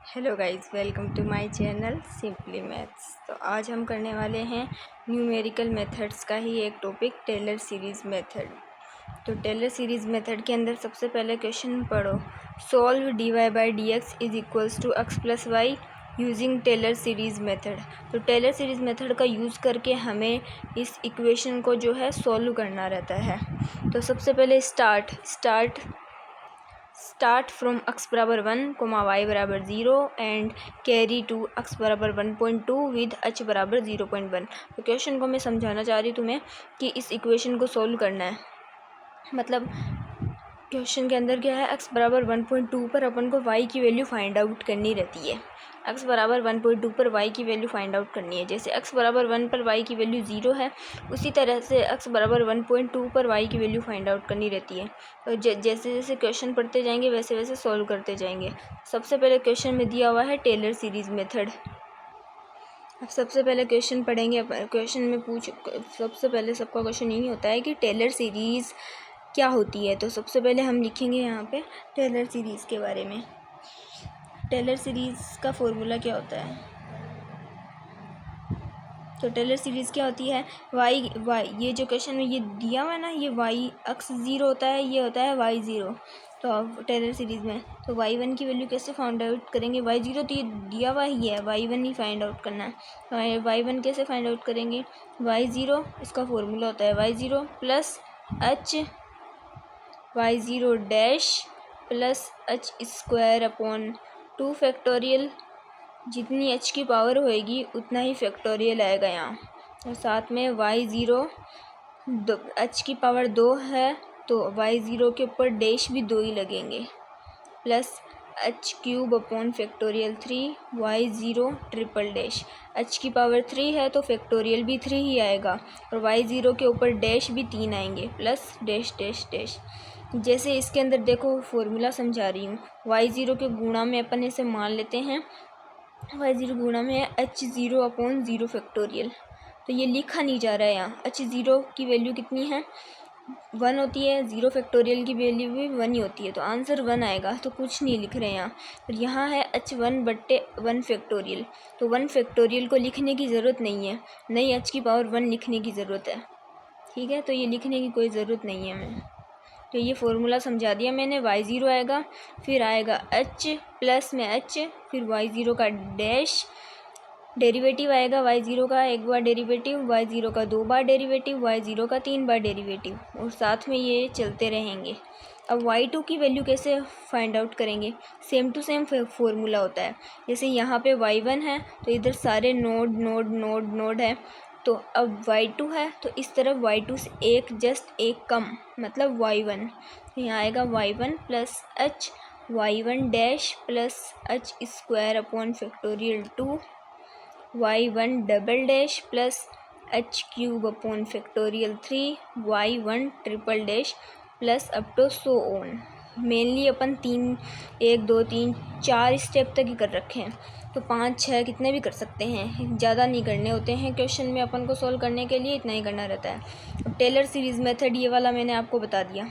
Hello guys, welcome to my channel simply maths. तो आज हम करने वाले हैं न्यूमेरिकल मेथड्स का ही एक टॉपिक, टेलर सीरीज़ मेथड। तो टेलर सीरीज़ मेथड के अंदर सबसे पहले क्वेश्चन पढ़ो, solve dy by D X is equals to X plus Y using Taylor series method. तो टेलर सीरीज़ मेथड का यूज़ करके हमें इस इक्वेशन को जो है सॉल्व करना रहता है। तो सबसे पहले स्टार्ट फ्रॉम x बराबर 1 कोमा y बराबर 0 एंड कैरी टू x बराबर 1.2 विद h बराबर 0.1। तो क्वेश्चन को मैं समझाना चाह रही हूँ तुम्हें कि इस इक्वेशन को सोल्व करना है। मतलब क्वेश्चन के अंदर क्या है, x बराबर 1.2 पर अपन को y की वैल्यू फाइंड आउट करनी रहती है। x बराबर 1.2 पर y की वैल्यू फाइंड आउट करनी है। जैसे x बराबर 1 पर y की वैल्यू 0 है, उसी तरह से x बराबर 1.2 पर y की वैल्यू फाइंड आउट करनी रहती है। तो जैसे जैसे क्वेश्चन पढ़ते जाएंगे वैसे वैसे सॉल्व करते जाएंगे। सबसे पहले क्वेश्चन में दिया हुआ है टेलर सीरीज़ मेथड। अब सबसे पहले क्वेश्चन पढ़ेंगे। क्वेश्चन में सबसे पहले सबका क्वेश्चन यही होता है कि टेलर सीरीज़ क्या होती है। तो सबसे पहले हम लिखेंगे यहाँ पे टेलर सीरीज़ के बारे में। टेलर सीरीज़ का फॉर्मूला क्या होता है। तो टेलर सीरीज़ क्या होती है, वाई ये जो क्वेश्चन में ये दिया हुआ है ना, ये वाई एक्स 0 होता है, ये होता है वाई 0। तो अब टेलर सीरीज़ में तो y1 की वैल्यू कैसे फाइंड आउट करेंगे, y0 तो ये दिया हुआ ही है, y1 ही फाइंड आउट करना है। y1 कैसे फाइंड आउट करेंगे, y0 इसका फॉर्मूला होता है y0 plus h y0 dash plus h square upon 2 factorial. जितनी h की पावर होएगी उतना ही फैक्टोरियल आएगा यहाँ। और साथ में y0 h की पावर 2 है तो y0 के ऊपर डैश भी 2 ही लगेंगे, plus h cube upon factorial 3 y0 triple dash. h की पावर 3 है तो फैक्टोरियल भी 3 ही आएगा और y0 के ऊपर डैश भी 3 आएंगे, प्लस डैश डैश डैश। जैसे इसके अंदर देखो फॉर्मूला समझा रही हूँ, y0 के गुणा में अपन इसे मान लेते हैं, y0 गुणा में है h0 अपॉन 0 फैक्टोरियल। तो ये लिखा नहीं जा रहा है यहाँ। h0 की वैल्यू कितनी है, 1 होती है, 0 फैक्टोरियल की वैल्यू भी 1 ही होती है, तो आंसर 1 आएगा। तो कुछ नहीं लिख रहे हैं यहाँ। और यहाँ है h1 बट्टे 1 फैक्टोरियल, तो 1 फैक्टोरियल को लिखने की ज़रूरत नहीं है, नहीं h की पावर 1 लिखने की ज़रूरत है। ठीक है, तो ये लिखने की कोई ज़रूरत नहीं है हमें। तो ये फॉर्मूला समझा दिया मैंने। y0 आएगा, फिर आएगा h प्लस में h, फिर y0 का डैश, डेरिवेटिव आएगा y0 का एक बार डेरिवेटिव, y0 का 2 बार डेरिवेटिव, y0 का 3 बार डेरिवेटिव, और साथ में ये चलते रहेंगे। अब y2 की वैल्यू कैसे फाइंड आउट करेंगे, सेम टू सेम फॉर्मूला होता है। जैसे यहाँ पे y1 है तो इधर सारे नोड नोड नोड नोड है, तो अब y2 है तो इस तरफ y2 से जस्ट एक कम, मतलब y1। तो यहाँ आएगा y1 plus h y1 dash plus h square upon factorial 2 y1 double dash plus h cube upon factorial 3 y1 triple dash plus up to so on. Mainly अपन 1 2 3 4 स्टेप तक ही कर रखे हैं, तो 5 6 कितने भी कर सकते हैं, ज़्यादा नहीं करने होते हैं। क्वेश्चन में अपन को सॉल्व करने के लिए इतना ही करना रहता है। अब टेलर सीरीज़ मेथड ये वाला मैंने आपको बता दिया।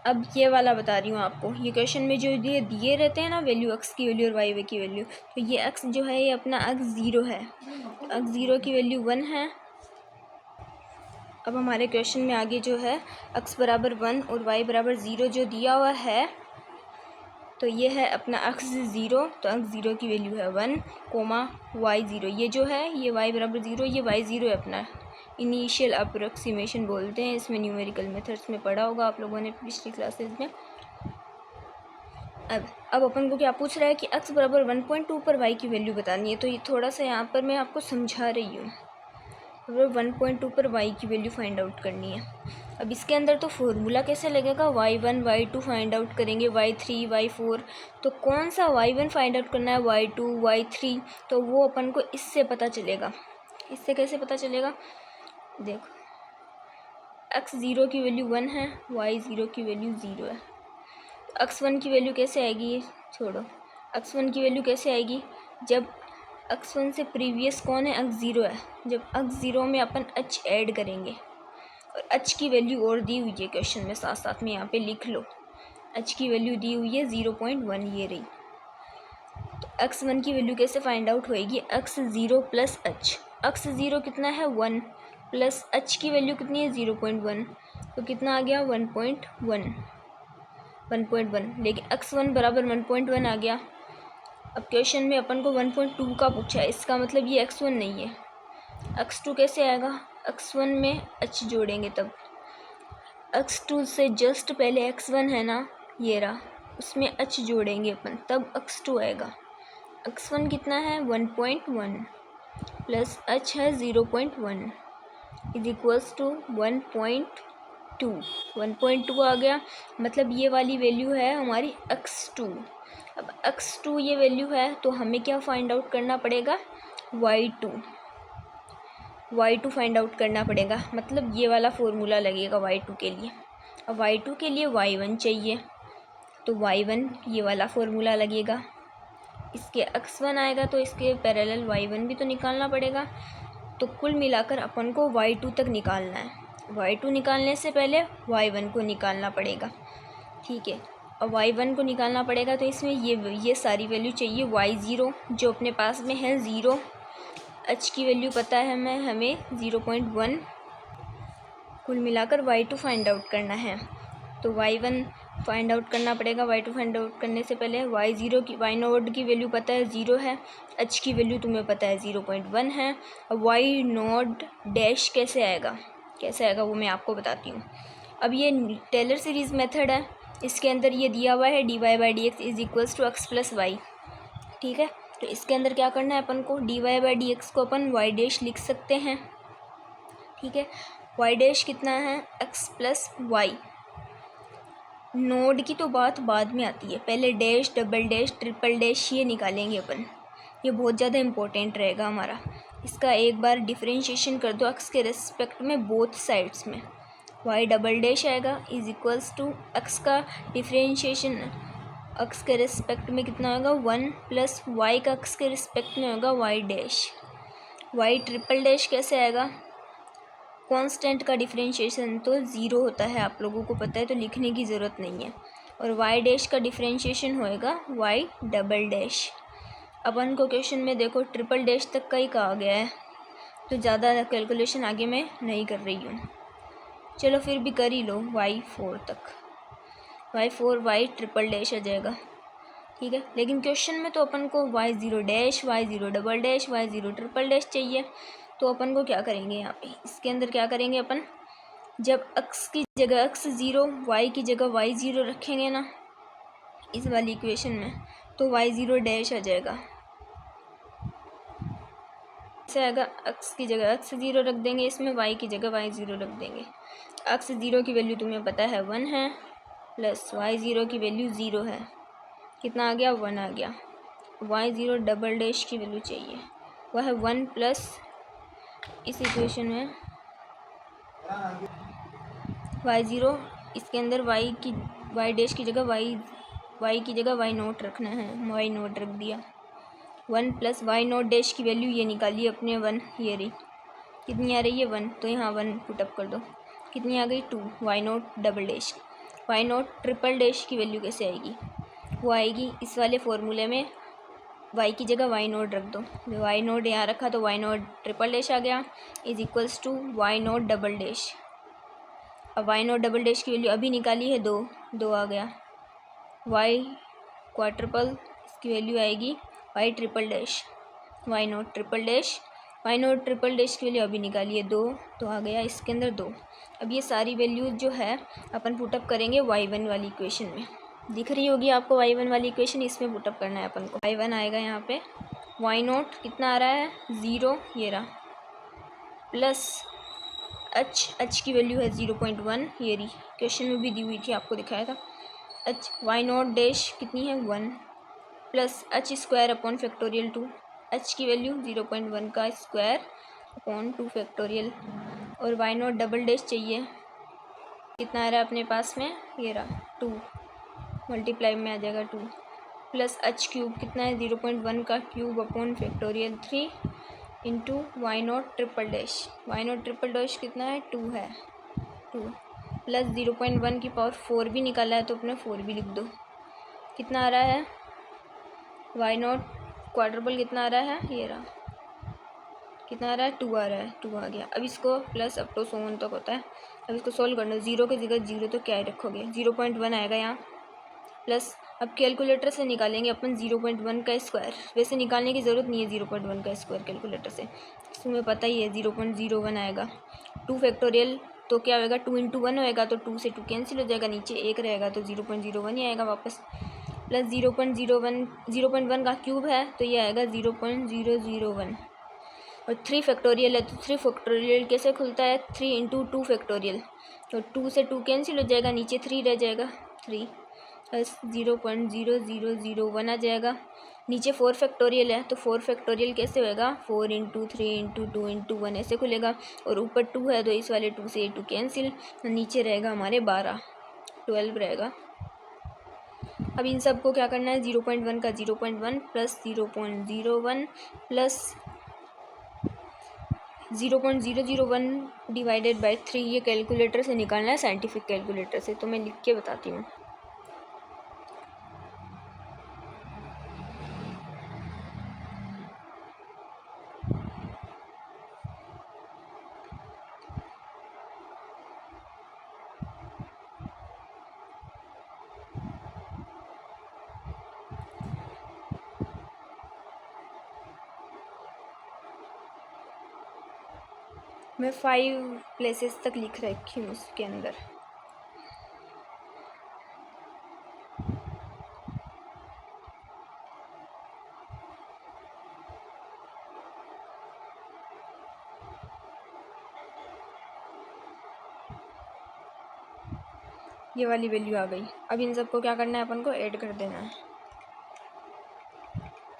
अब ये वाला बता रही हूँ आपको, ये क्वेश्चन में जो ये दिए रहते हैं ना वैल्यू, x की वैल्यू और y की वैल्यू, तो ये x जो है ये अपना x0 है, x0 की वैल्यू 1 है। अब हमारे क्वेश्चन में आगे जो है x बराबर 1 और y बराबर 0 जो दिया हुआ है, तो ये है अपना x0, तो x0 की वैल्यू है 1 कोमा y0, ये जो है ये y बराबर 0, ये y0 है अपना। इनिशियल अप्रोक्सीमेशन बोलते हैं इसमें, न्यूमेरिकल मेथड्स में पढ़ा होगा आप लोगों ने पिछली क्लासेस में। अब अपन को क्या पूछ रहा है कि x बराबर 1.2 पर y की वैल्यू बतानी है। तो ये थोड़ा सा यहाँ पर मैं आपको समझा रही हूँ, 1.2 पर y की वैल्यू फाइंड आउट करनी है। अब इसके अंदर तो फॉर्मूला कैसे लगेगा, y1 y2 फाइंड आउट करेंगे, y3 y4, तो कौन सा y1 फाइंड आउट करना है, y2 y3, तो वो अपन को इससे पता चलेगा। इससे कैसे पता चलेगा, देखो x0 की वैल्यू 1 है, y0 की वैल्यू 0 है, x1 की वैल्यू कैसे आएगी, छोड़ो, x1 की वैल्यू कैसे आएगी, जब x1 से प्रीवियस कौन है, x0 है, जब x0 में अपन h ऐड करेंगे, और h की वैल्यू और दी हुई है क्वेश्चन में, साथ साथ में यहाँ पे लिख लो, h की वैल्यू दी हुई है 0.1, ये रही। x1 की वैल्यू कैसे फाइंड आउट होएगी, x0 प्लस h। x0 कितना है 1 प्लस h की वैल्यू कितनी है 0.1, तो कितना आ गया 1.1। लेकिन x1 बराबर 1.1 आ गया। अब क्वेश्चन में अपन को 1.2 का पूछा है, इसका मतलब ये x1 नहीं है। x2 कैसे आएगा, x1 में h जोड़ेंगे तब। x2 से जस्ट पहले x1 है ना, ये रहा, उसमें h जोड़ेंगे अपन तब x2 आएगा। x1 कितना है 1.1 प्लस h है 0.1 इज इक्वल्स टू 1.2। 1.2 आ गया, मतलब ये वाली वैल्यू है हमारी x2। अब x2 ये वैल्यू है तो हमें क्या फाइंड आउट करना पड़ेगा, y2 फाइंड आउट करना पड़ेगा। मतलब ये वाला फॉर्मूला लगेगा y2 के लिए। अब y2 के लिए y1 चाहिए, तो y1 ये वाला फॉर्मूला लगेगा। इसके x1 आएगा तो इसके पैरेलल y1 भी तो निकालना पड़ेगा। तो कुल मिलाकर अपन को y2 तक निकालना है। y2 निकालने से पहले y1 को निकालना पड़ेगा, ठीक है। और y1 को निकालना पड़ेगा तो इसमें ये सारी वैल्यू चाहिए। y0 जो अपने पास में है 0, h की वैल्यू पता है हमें 0.1। कुल मिलाकर y2 फाइंड आउट करना है, तो y1 फाइंड आउट करना पड़ेगा। y2 फाइंड आउट करने से पहले y0 की वैल्यू पता है 0 है, h की वैल्यू तुम्हें पता है 0.1 है। अब y0 डैश कैसे आएगा वो मैं आपको बताती हूँ। अब ये टेलर सीरीज़ मेथड है, इसके अंदर ये दिया हुआ है dy/dx is equals to x plus Y, ठीक है। तो इसके अंदर क्या करना है अपन को, dy/dx को अपन y डैश लिख सकते हैं, ठीक है। y डैश कितना है x प्लस वाई। नोड की तो बात बाद में आती है, पहले dash, double dash, triple dash ये निकालेंगे अपन, ये बहुत ज़्यादा इम्पोर्टेंट रहेगा हमारा। इसका एक बार डिफरेंशिएशन कर दो x के रिस्पेक्ट में बोथ साइड्स में, y डबल डैश आएगा इज इक्वल्स टू x का डिफरेंशिएशन x के रिस्पेक्ट में कितना होगा 1 प्लस y का x के रिस्पेक्ट में होगा y dash. y triple dash कैसे आएगा, कांस्टेंट का डिफरेंशिएशन तो 0 होता है, आप लोगों को पता है, तो लिखने की ज़रूरत नहीं है। और y डैश का डिफरेंशिएशन होएगा y डबल डैश। अपन को क्वेश्चन में देखो ट्रिपल डैश तक का ही कहा गया है, तो ज़्यादा कैलकुलेशन आगे मैं नहीं कर रही हूँ। चलो फिर भी कर ही लो y4 तक, y4 y ट्रिपल डैश आ जाएगा, ठीक है। लेकिन क्वेश्चन में तो अपन को y0 dash, y0 double dash, y0 triple dash चाहिए। तो अपन को क्या करेंगे यहाँ पे, इसके अंदर क्या करेंगे अपन, जब x की जगह x0, y की जगह y0 रखेंगे ना इस वाली इक्वेशन में, तो y0 डैश आ जाएगा। ऐसे आएगा, x की जगह x0 रख देंगे, इसमें y की जगह y0 रख देंगे। x0 की वैल्यू तुम्हें पता है 1 है, प्लस y0 की वैल्यू 0 है, कितना आ गया 1 आ गया। y0 डबल डैश की वैल्यू चाहिए, वह है 1 प्लस, इस इक्वेशन में y0, इसके अंदर y डैश की जगह y की जगह y0 रखना है, y0 रख दिया। 1 प्लस y0 डैश की वैल्यू ये निकाली अपने 1, ये रही, कितनी आ रही है 1, तो यहाँ 1 पुटअप कर दो, कितनी आ गई 2। y0 double dash, y0 triple dash की वैल्यू कैसे आएगी, वो आएगी इस वाले फॉर्मूले में, y की जगह y0 रख दो, y0 यहाँ रखा तो y0 ट्रिपल डैश आ गया is equals to y0 double dash. अब y0 डबल डैश की वैल्यू अभी निकाली है 2 आ गया, y क्वाड्रपल, इसकी वैल्यू आएगी y triple dash, y0 triple dash, y0 triple dash की वैल्यू अभी निकाली है 2, तो आ गया इसके अंदर 2। अब ये सारी वैल्यूज जो है अपन पुटअप करेंगे y1 वाली इक्वेशन में, दिख रही होगी आपको y1 वाली इक्वेशन, इसमें पुटअप करना है अपन को। y1 आएगा यहाँ पे, y0 कितना आ रहा है 0, ये रहा, प्लस h की वैल्यू है 0.1, ये रही, क्वेश्चन में भी दी हुई थी, आपको दिखाया था। y0 डैश कितनी है 1, plus h square upon factorial 2, h की वैल्यू 0.1 का स्क्वायर अपॉन 2 फैक्टोरियल, और y0 डबल डैश चाहिए, कितना आ रहा है अपने पास में, ये रहा 2, मल्टीप्लाई में आ जाएगा 2, प्लस h क्यूब कितना है 0.1 का cube upon factorial 3 into y0 triple dash, y0 triple dash कितना है 2 है, 2 प्लस 0.1 की पावर 4 भी निकाला है तो अपने 4 भी लिख दो, कितना आ रहा है y0 क्वाड्रपल कितना आ रहा है, ये रहा, कितना आ रहा है, 2 आ रहा है, 2 आ गया। अब इसको प्लस अप टू 100 तक होता है। अब इसको सोल्व करना, 0 की जगह 0 तो क्या ही रखोगे, 0.1 आएगा यहाँ, प्लस अब कैलकुलेटर से निकालेंगे अपन 0.1 का स्क्वायर। वैसे निकालने की ज़रूरत नहीं है 0.1 का स्क्वायर कैलकुलेटर से, तुम्हें पता ही है 0.01 आएगा। 2 फैक्टोरियल तो क्या होएगा, 2 इंटू 1 होएगा, तो 2 से 2 कैंसिल हो जाएगा, नीचे 1 रहेगा तो 0.01 ही आएगा वापस। प्लस 0.1 का क्यूब है तो ये आएगा 0.001। और 3 फैक्टोरियल है तो 3 फैक्टोरियल कैसे खुलता है, 3 इंटू 2 फैक्टोरियल, तो 2 से 2 कैंसिल हो जाएगा, नीचे 3 रह जाएगा, 3 प्लस 0.0001 आ जाएगा। नीचे 4 फैक्टोरियल है तो 4 फैक्टोरियल कैसे होएगा, 4 इंटू 3 इंटू 2 इंटू 1 ऐसे खुलेगा, और ऊपर 2 है तो इस वाले 2 से 2 कैंसिल, नीचे रहेगा हमारे 12 रहेगा। अब इन सब को क्या करना है, 0.1 का 0.1 प्लस 0.01 प्लस 0.001 डिवाइडेड बाई 3, ये कैलकुलेटर से निकालना है, साइंटिफिक कैलकुलेटर से। तो मैं लिख के बताती हूँ। मैं 5 प्लेसेस तक लिख रखी हूँ उसके अंदर। ये वाली वैल्यू आ गई। अब इन सबको क्या करना है, अपन को ऐड कर देना है।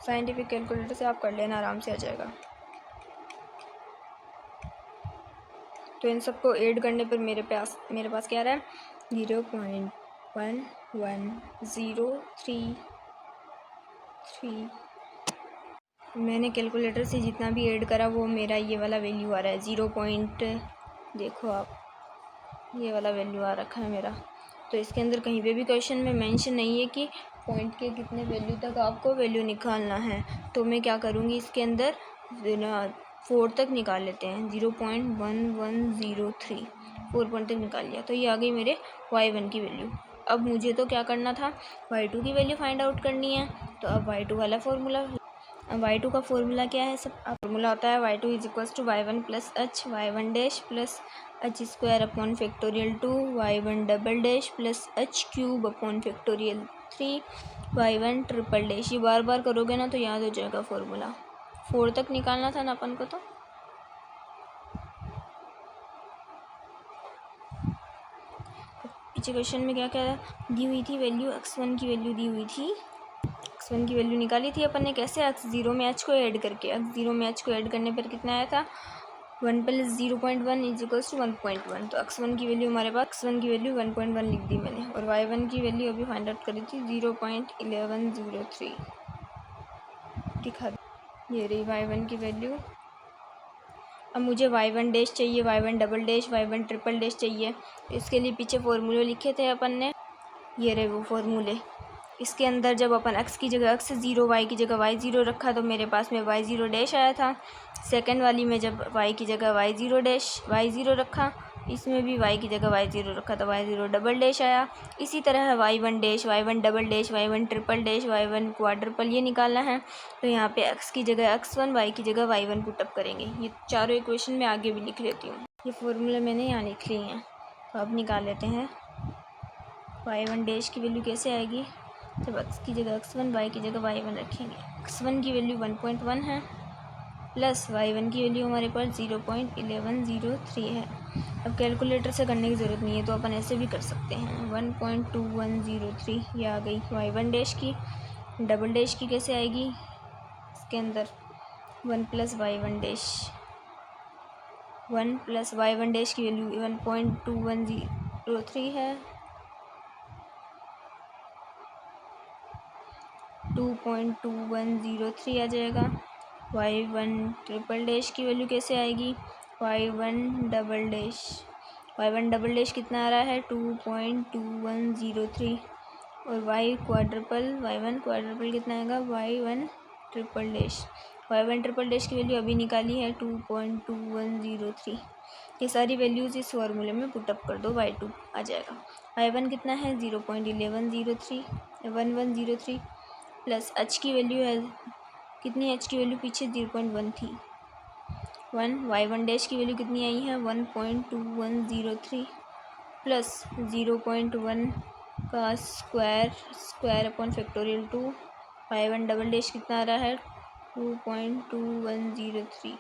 साइंटिफिक कैलकुलेटर से आप कर लेना, आराम से आ जाएगा। तो इन सबको ऐड करने पर मेरे पास क्या आ रहा है, 0.11033। मैंने कैलकुलेटर से जितना भी ऐड करा वो मेरा ये वाला वैल्यू आ रहा है, 0. देखो आप, ये वाला वैल्यू आ रखा है मेरा। तो इसके अंदर कहीं पे भी क्वेश्चन में मेंशन नहीं है कि पॉइंट के कितने वैल्यू तक आपको वैल्यू निकालना है। तो मैं क्या करूँगी, इसके अंदर 4 तक निकाल लेते हैं, 0.1103, 4 पॉइंट तक निकाल लिया। तो ये आ गई मेरे y1 की वैल्यू। अब मुझे तो क्या करना था, y2 की वैल्यू फाइंड आउट करनी है। तो अब y2 वाला फॉर्मूला, y2 का फॉर्मूला क्या है, सब फॉर्मूला होता है y2 is equals to y1 plus h y1 dash plus h square upon factorial 2 y1 double dash plus h cube upon factorial 3 y1 triple dash. ये बार बार करोगे ना तो याद हो जाएगा फॉर्मूला। 4 तक निकालना था ना अपन को। तो पीछे क्वेश्चन में क्या क्या दी हुई थी वैल्यू, x1 की वैल्यू दी हुई थी, x1 की वैल्यू निकाली थी अपन ने कैसे, x0 में h को ऐड करके। x0 में h को ऐड करने पर कितना आया था, 1 प्लस 0.1 इज इक्वल्स टू 1.1। तो x1 की वैल्यू हमारे पास, x1 की वैल्यू 1.1 लिख दी मैंने, और y1 की वैल्यू अभी फाइंड आउट करी थी 0.1103 दिखा दी, ये रही y1 की वैल्यू। अब मुझे y1 डैश चाहिए, y1 double dash, y1 triple dash चाहिए। इसके लिए पीछे फॉर्मूले लिखे थे अपन ने, ये रहे वो फॉर्मूले। इसके अंदर जब अपन x की जगह x0, y की जगह y0 रखा तो मेरे पास में y0 डैश आया था। सेकंड वाली में जब y की जगह y0 डैश y0 रखा, इसमें भी y की जगह y0 रखा तो y0 डबल डैश आया। इसी तरह y1 dash, y1 double dash, y1 triple dash, y1 quadruple ये निकालना है। तो यहाँ पे x की जगह x1, y की जगह y1 पुटअप करेंगे। ये चारों इक्वेशन में आगे भी लिख लेती हूँ, ये फॉर्मूला मैंने यहाँ लिख ली हैं। तो अब निकाल लेते हैं y1 डैश की वैल्यू कैसे आएगी, जब x की जगह x1, y की जगह y1 रखेंगे। x1 की वैल्यू 1.1 है, प्लस y1 की वैल्यू हमारे पास 0.1103 है। अब कैलकुलेटर से करने की ज़रूरत नहीं है, तो अपन ऐसे भी कर सकते हैं। 1.2103 ये आ गई y1 डैश की। डबल डैश की कैसे आएगी, इसके अंदर 1 plus y1 dash, 1 plus y1 dash की वैल्यू 1.2103 है, 2.2103 आ जाएगा। y1 ट्रिपल डैश की वैल्यू कैसे आएगी, y1 double dash, y1 double dash कितना आ रहा है 2.2103, और y1 क्वाड्रपल कितना आएगा y1 triple dash y1 triple dash की वैल्यू अभी निकाली है 2.2103। ये सारी वैल्यूज़ इस फॉर्मूले में पुटअप कर दो, y2 आ जाएगा। y1 कितना है 0.1103 प्लस h की वैल्यू है कितनी, h की वैल्यू पीछे 0.1 थी 1। y1 डैश की वैल्यू कितनी आई है 1.2103 प्लस 0.1 का square upon factorial 2। y1 double dash कितना आ रहा है 2.2103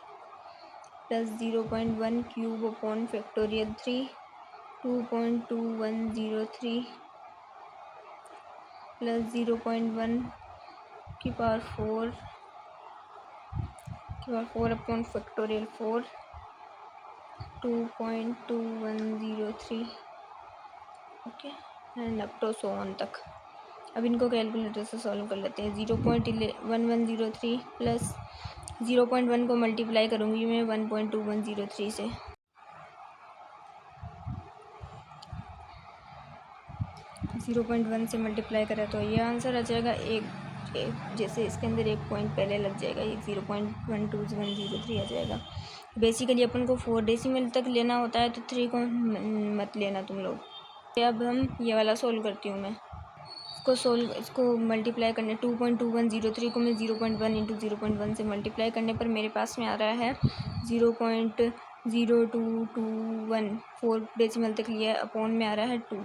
plus 0.1 cube upon factorial 3 2.2103 plus 0.1 की power 4 upon factorial 4 2.2103 okay and up to so on तक। अब इनको कैलकुलेटर से सॉल्व कर लेते हैं। 0.1103 प्लस 0.1 को मल्टीप्लाई करूँगी मैं 1.2103 से, 0.1 से मल्टीप्लाई करा तो ये आंसर आ जाएगा। एक जैसे इसके अंदर एक पॉइंट पहले लग जाएगा, ये 0.12103 आ जाएगा। बेसिकली अपन को 4 डेसिमल तक लेना होता है, तो 3 को मत लेना तुम लोग। अब हम ये वाला सोल्व करती हूँ मैं। इसको मल्टीप्लाई करने 2.2103 को मैं 0.1 इंटू 0.1 से मल्टीप्लाई करने पर मेरे पास में आ रहा है 0.0221। 4 डेसिमल तक लिया है, अपॉन में आ रहा है 2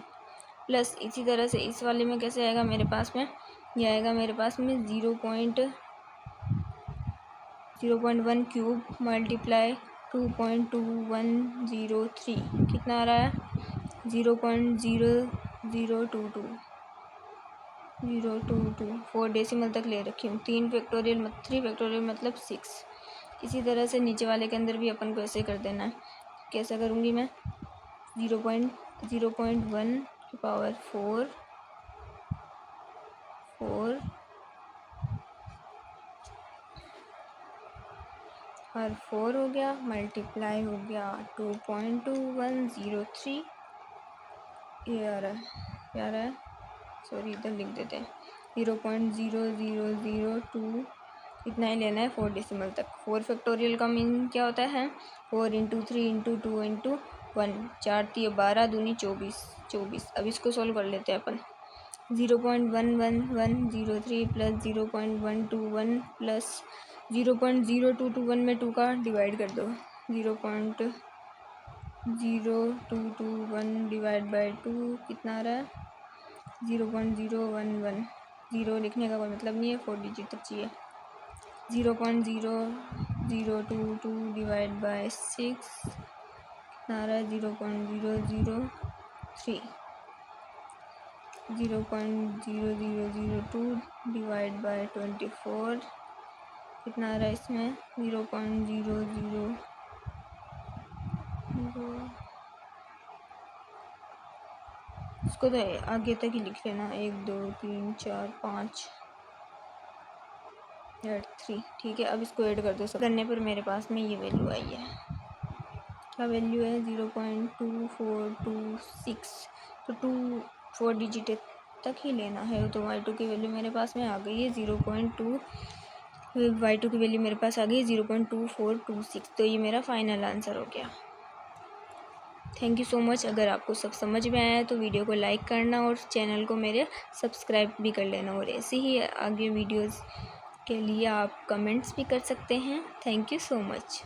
प्लस इसी तरह से इस वाले में कैसे आएगा मेरे पास में, ये आएगा मेरे पास में 0.1 क्यूब मल्टीप्लाई 2.2103 कितना आ रहा है 0.00022। 4 डेसिमल तक ले रखी हूँ। 3 फैक्टोरियल मतलब 6। इसी तरह से नीचे वाले के अंदर भी अपन को ऐसे कर देना है। कैसा करूँगी मैं 0.1 की पावर 4 और 4 हो गया, मल्टीप्लाई हो गया 2.2103। ये आ रहा है सॉरी इधर लिख देते हैं 0.0002। इतना ही लेना है 4 डेसिमल तक। 4 फैक्टोरियल का मीन क्या होता है 4 इंटू 3 इंटू 2 इंटू 1। 4 3 12 दूनी 24। अब इसको सॉल्व कर लेते हैं अपन। 0.11103 प्लस 0.121 प्लस 0.0221 में 2 का डिवाइड कर दो। 0.0221 डिवाइड बाई 2 कितना आ रहा है 0.011। 0 लिखने का कोई मतलब नहीं है, 4 डिजिट तक चाहिए। 0.00022 डिवाइड बाई 6 कितना आ रहा है 0.0003। 0.0002 डिवाइड बाई 24 कितना आ रहा है इसमें 0.00 इसको तो आगे तक ही लिख लेना 1 2 3 4 5 8 3 ठीक है। अब इसको ऐड कर दो। सब करने पर मेरे पास में ये वैल्यू आई है। क्या वैल्यू है 0.2426। तो 4 डिजिट तक ही लेना है। तो y2 की वैल्यू मेरे पास में आ गई है 0.2। y2 की वैल्यू मेरे पास आ गई 0.2426। तो ये मेरा फाइनल आंसर हो गया। Thank you so much. अगर आपको सब समझ में आया है तो वीडियो को लाइक करना और चैनल को मेरे सब्सक्राइब भी कर लेना। और ऐसे ही आगे वीडियोस के लिए आप कमेंट्स भी कर सकते हैं। Thank you so much.